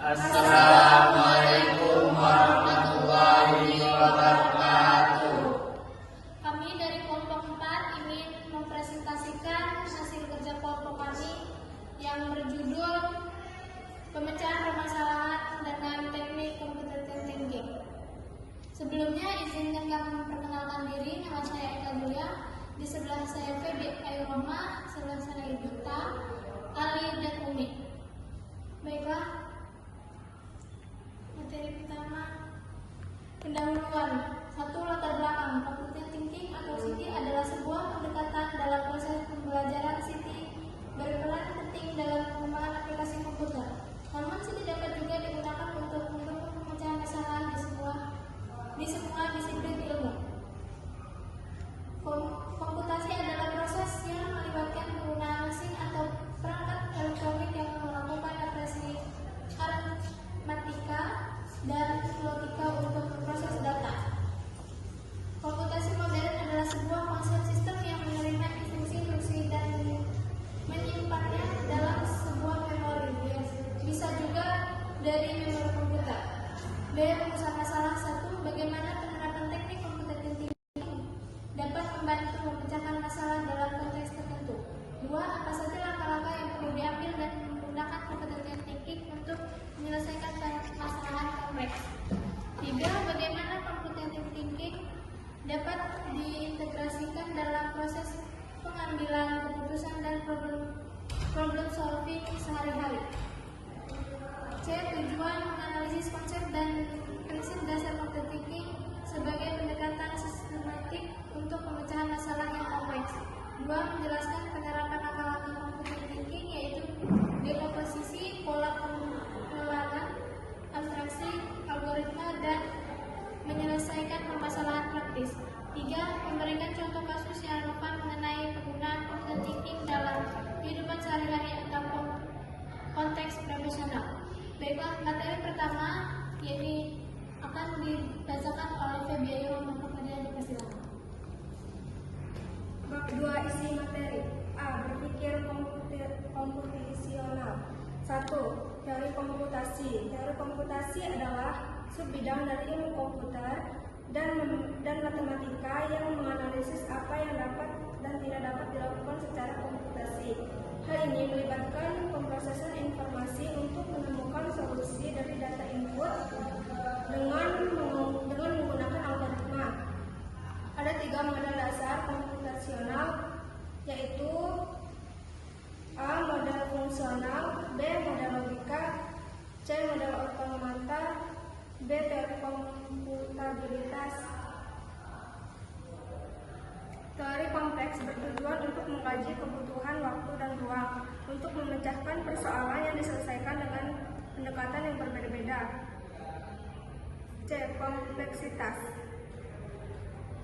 Assalamualaikum warahmatullahi wabarakatuh. Kami dari kelompok 4 ingin mempresentasikan hasil kerja kelompok kami yang berjudul Pemecahan Permasalahan dengan Teknik Computational Thinking. Sebelumnya izinkan kami memperkenalkan diri. Nama saya Eka Julia. Di sebelah saya Feby Ayu Roma, sebelah saya Gita, Ali dan Umi. Baiklah. Materi pertama, pendahuluan. 1. Latar belakang. Computational thinking atau CT adalah sebuah pendekatan dalam proses pembelajaran. CT berperan penting dalam pengembangan aplikasi komputer. Namun CT dapat juga digunakan untuk mendukung pemecahan masalah di semua disiplin ilmu. Komputasi adalah proses yang melibatkan penggunaan mesin atau perangkat elektronik yang melakukan operasi aritmatika dan logika untuk memproses data. Komputasi modern adalah sebuah konsep sistem yang menerima instruksi-instruksi dan menyimpannya dalam sebuah memori. Bisa juga dari memori komputer. B. Rumusan masalah. 1. Bagaimana penerapan teknik computational thinking dapat membantu memecahkan masalah dalam konteks tertentu. 2. Apa saja langkah-langkah yang perlu diambil dan menggunakan computational thinking untuk menyelesaikan permasalahan kompleks. 3. Bagaimana computational thinking dapat diintegrasikan dalam proses pengambilan keputusan dan problem solving sehari-hari. C. Tujuan menganalisis konsep dan prinsip dasar computational thinking sebagai pendekatan sistematik untuk pemecahan masalah yang kompleks. 2. Menjelaskan penerapan langkah-langkah computational thinking yaitu dekomposisi, pola pengenalan, abstraksi, algoritma, dan menyelesaikan permasalahan praktis. 3. Memberikan contoh kasus yang relevan mengenai penggunaan computational thinking dalam kehidupan sehari-hari atau konteks profesional. Baiklah, materi pertama yaitu akan dibacakan oleh Feby Ayu Roma. Kepada dipersilakan. Bab 2 isi materi. A. Berpikir komputasional. 1. Teori komputasi. Teori komputasi adalah subbidang dari ilmu komputer dan matematika yang menganalisis apa yang dapat dan tidak dapat dilakukan secara komputasi. Hal ini melibatkan pemrosesan informasi untuk menemukan solusi dari data input dengan menggunakan algoritma. Ada 3 model dasar komputasional, yaitu A. Model fungsional, B. Model logika, C. Model otomata, D. Teori komputabilitas. Teori kompleks bertujuan untuk mengkaji kebutuhan waktu dan ruang untuk memecahkan persoalan yang diselesaikan dengan pendekatan yang berbeda-beda. C. Kompleksitas.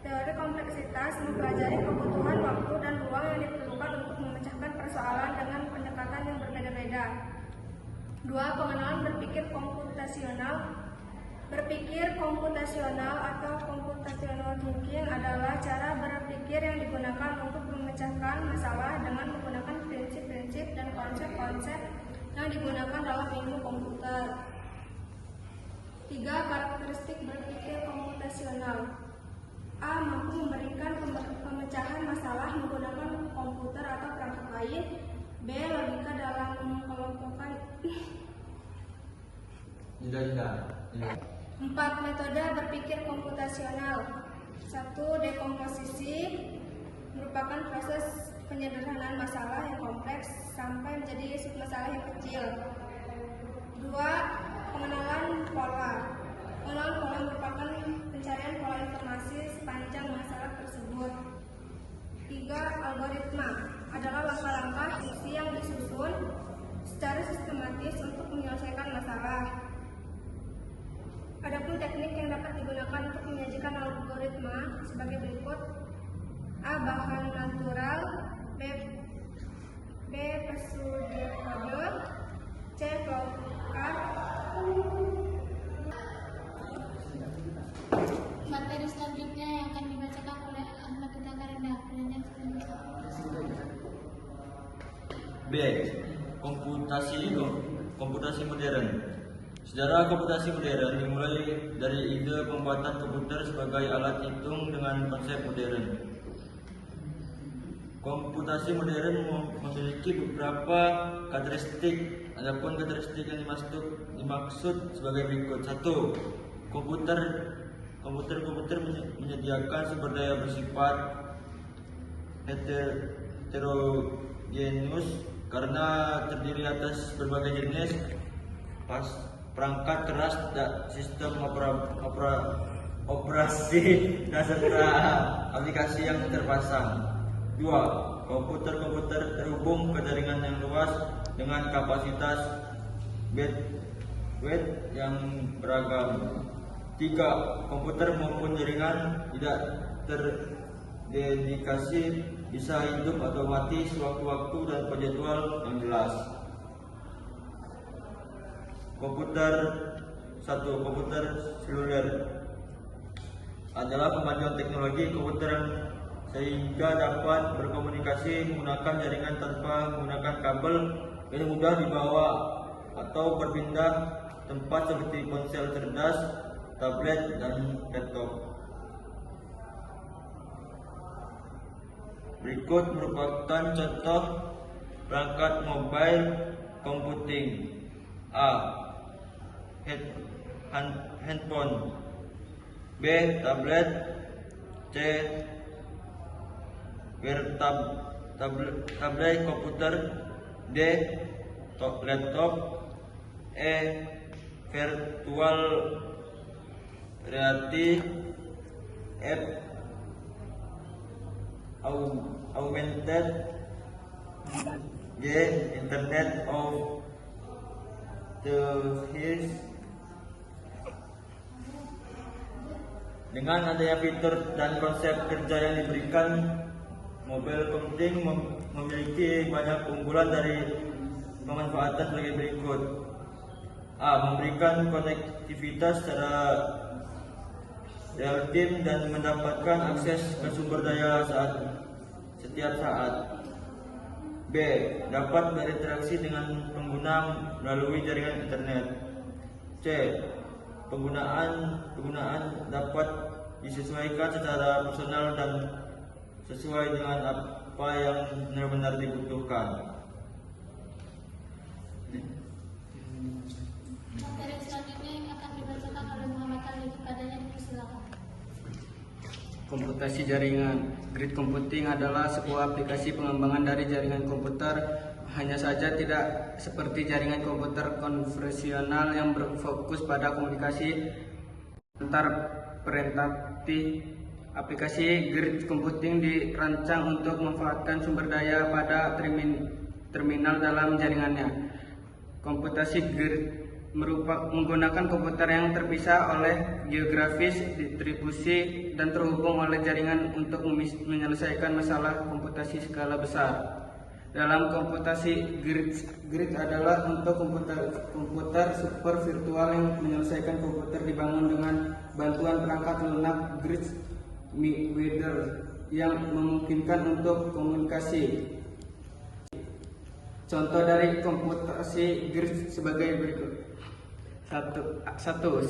Teori kompleksitas mempelajari kebutuhan waktu dan ruang yang diperlukan untuk memecahkan persoalan dengan pendekatan yang berbeda-beda. 2. Pengenalan berpikir komputasional. Berpikir komputasional atau computational thinking adalah cara berpikir yang digunakan untuk memecahkan masalah dengan menggunakan prinsip-prinsip dan konsep-konsep yang digunakan dalam ilmu komputer. 3. Karakteristik berpikir komputasional. A. Mampu memberikan pemecahan masalah menggunakan komputer atau perangkat lain. B. Logika dalam mengelompokkan. 4. Metode berpikir komputasional. 1. Dekomposisi merupakan proses penyederhanaan masalah yang kompleks sampai menjadi submasalah yang kecil. 2. Pengenalan pola. Pengenalan pola merupakan pencarian pola informasi sepanjang masalah tersebut. 3. Algoritma adalah langkah-langkah instruksi yang disusun secara sistematis untuk menyelesaikan masalah. Adapun teknik yang dapat digunakan untuk menyajikan algoritma sebagai berikut: A. Bahan natural, B. Pseudokode, C. Flowchart. Materi selanjutnya yang akan dibacakan oleh Ahmad Gita Karenda. B. Komputasi modern. Sejarah komputasi modern dimulai dari ide pembuatan komputer sebagai alat hitung dengan konsep modern. Komputasi modern memiliki beberapa karakteristik. Adapun karakteristik yang dimaksud sebagai berikut. 1. Komputer menyediakan sumber daya bersifat heterogeneus karena terdiri atas berbagai jenis perangkat keras dan sistem operasi dan serta aplikasi yang terpasang. 2. Komputer terhubung ke jaringan yang luas dengan kapasitas bandwidth yang beragam. 3. Komputer maupun jaringan tidak terdedikasi bisa hidup atau mati sewaktu-waktu dan penjadwal yang jelas. Komputer seluler adalah kemajuan teknologi komputer sehingga dapat berkomunikasi menggunakan jaringan tanpa menggunakan kabel yang mudah dibawa atau berpindah tempat seperti ponsel cerdas, tablet, dan laptop. Berikut merupakan contoh perangkat mobile computing. A. Handphone. B. Tablet. C. Tablet komputer. D. Laptop. E. Virtual reality. F. Augmented. G. Internet of Things. Dengan adanya fitur dan konsep kerja yang diberikan, mobile computing memiliki banyak keunggulan dari pemanfaatan sebagai berikut. A. Memberikan konektivitas secara real time dan mendapatkan akses ke sumber daya setiap saat. B. Dapat berinteraksi dengan pengguna melalui jaringan internet. C. Penggunaan dapat disesuaikan secara personal dan sesuai dengan apa yang benar-benar dibutuhkan. Materi selanjutnya yang akan dibacakan oleh Muhammad Ali. Kepadanya dipersilakan. Komputasi jaringan. Grid computing adalah sebuah aplikasi pengembangan dari jaringan komputer. Hanya saja tidak seperti jaringan komputer konvensional yang berfokus pada komunikasi antar perangkat. Aplikasi grid computing dirancang untuk memanfaatkan sumber daya pada terminal dalam jaringannya. Komputasi grid menggunakan komputer yang terpisah oleh geografis, distribusi, dan terhubung oleh jaringan untuk menyelesaikan masalah komputasi skala besar. Dalam komputasi, grid adalah untuk komputer super virtual yang menyelesaikan komputer dibangun dengan bantuan perangkat lunak grid middleware yang memungkinkan untuk komunikasi. Contoh dari komputasi grid sebagai berikut. 1.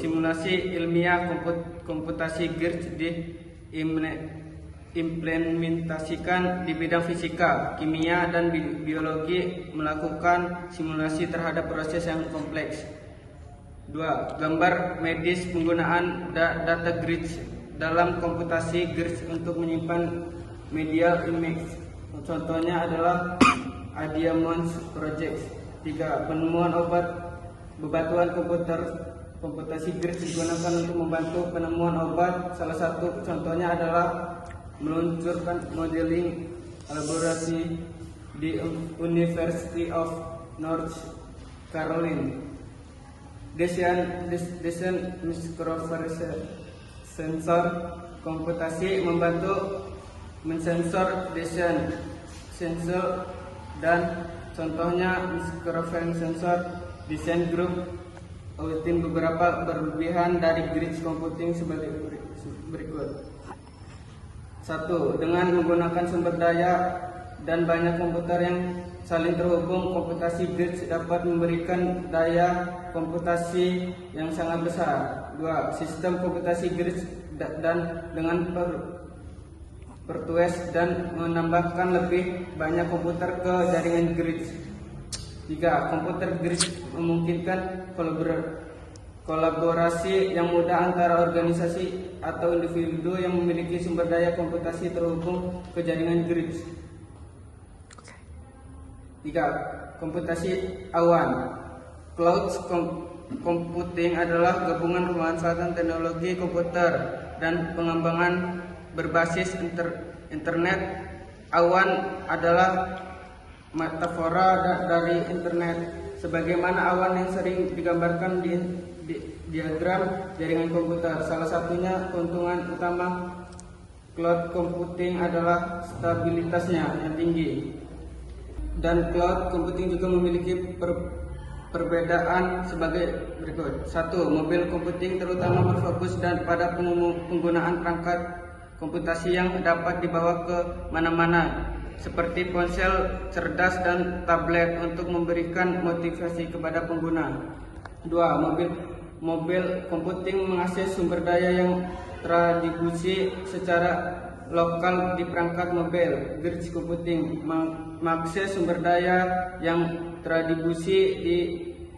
Simulasi ilmiah komputasi grid diimplementasikan di bidang fisika, kimia, dan biologi, melakukan simulasi terhadap proses yang kompleks. 2. Gambar medis penggunaan data grid dalam komputasi grid untuk menyimpan medial image. Contohnya adalah Diamond Project. 3. Penemuan obat. Bebatuan komputasi grid digunakan untuk membantu penemuan obat. Salah satu contohnya adalah meluncurkan modeling laboratory di University of North Carolina. Desain microprocessor sensor komputasi membantu mensensor desain sensor dan contohnya microprocessor sensor desain group rutin beberapa berlebihan dari grid computing sebagai berikut. 1. Dengan menggunakan sumber daya dan banyak komputer yang saling terhubung, komputasi bridge dapat memberikan daya komputasi yang sangat besar. 2. Sistem komputasi bridge dan dengan virtues dan menambahkan lebih banyak komputer ke jaringan bridge. 3. Komputer bridge memungkinkan kolaborasi yang mudah antara organisasi atau individu yang memiliki sumber daya komputasi terhubung ke jaringan bridge. 3. Komputasi awan. Cloud computing adalah gabungan pemanfaatan teknologi komputer dan pengembangan berbasis internet. Awan adalah metafora dari internet, sebagaimana awan yang sering digambarkan di diagram jaringan komputer. Salah satunya keuntungan utama cloud computing adalah stabilitasnya yang tinggi. Dan cloud computing juga memiliki perbedaan sebagai berikut. 1. Mobile computing terutama berfokus dan pada penggunaan perangkat komputasi yang dapat dibawa ke mana-mana, seperti ponsel cerdas dan tablet untuk memberikan motivasi kepada pengguna. 2. Mobile computing mengakses sumber daya yang terdistribusi secara lokal di perangkat mobile. Bridge computing mengakses sumber daya yang terdistribusi di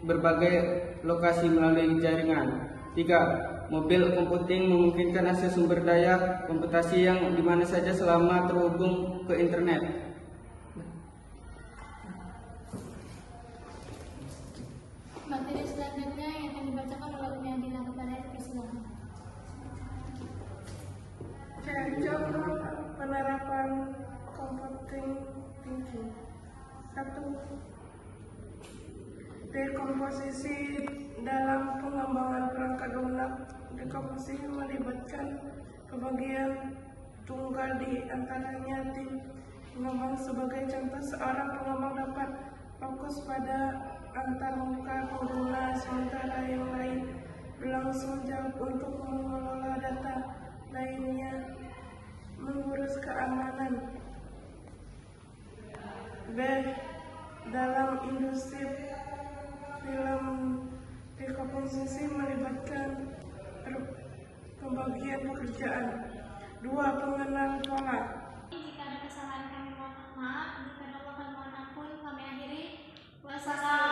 berbagai lokasi melalui jaringan. 3. Mobile computing memungkinkan akses sumber daya komputasi yang dimana saja selama terhubung ke internet. Materi selanjutnya yang akan dibacakan oleh Umi Adila kepada persilakan. Contoh penerapan computing thinking. 1. Dekomposisi dalam pengembangan perangkat lunak. Dekomposisi melibatkan kebagian tunggal di antaranya tim pengembang. Sebagai contoh, seorang pengembang dapat fokus pada antarmuka pengguna, sementara yang lain berlangsung jauh untuk mengelola data, lainnya mengurus keamanan. B. Dalam industri film, dekomposisi melibatkan pembagian pekerjaan. 2. Pengenalan pola. Jika ada kesalahan kami mohon maaf, jika ada Allah kami mohon ampun. Kami akhiri. Wassalamualaikum